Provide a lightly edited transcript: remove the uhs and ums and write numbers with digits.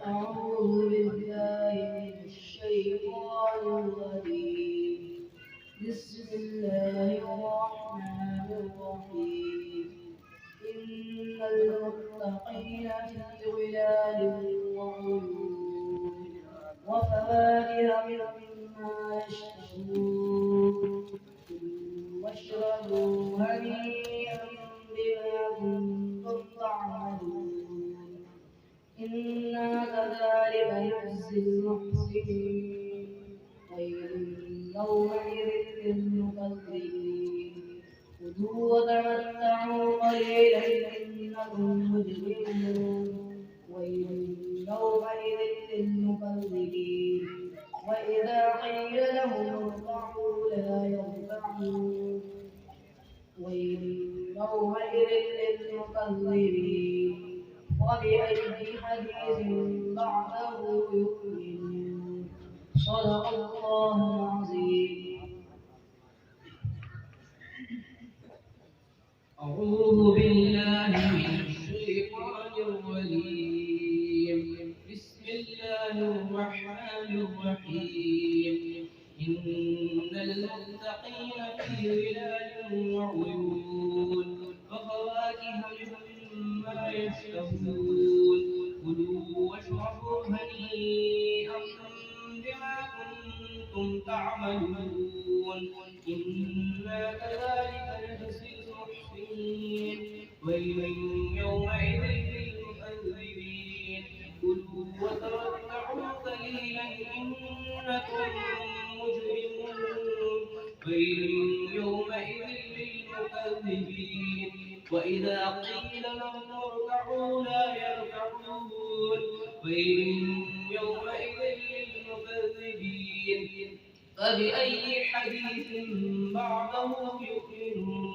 أعوذ بالله من الشيطان الرجيم. بسم الله الرحمن الرحيم. إن المتقين في ظلال وعيون وفواكه مما يشتهون. كلوا واشربوا هنيئا بما كنتم تعملون. إنا كذلك نجزي المحسنين. ويل يومئذ للمكذبين. كلوا وتمتعوا قليلا إنكم مجرمون. ويل يومئذ للمكذبين. وإذا قيل لهم اركعوا لا يركعون. ويل يومئذ للمكذبين. وبأي حديث بعده يؤمنون. صدق الله العظيم. أعوذ بالله من الشيطان الرجيم. بسم الله الرحمن الرحيم. إن المتقين في ظلال وعيون وفواكه مما يشتهون. كلوا واشربوا هنيئا بما كنتم تعملون. إنا كذلك نجزي المحسنين. ويل يومئذ للمكذبين. كلوا وتمتعوا قليلا إنكم مجرمون. ويل يومئذ للمكذبين. وإذا قيل لهم اركعوا لا يركعون. ويل يومئذ للمكذبين. فبأي حديث بعده يؤمنون.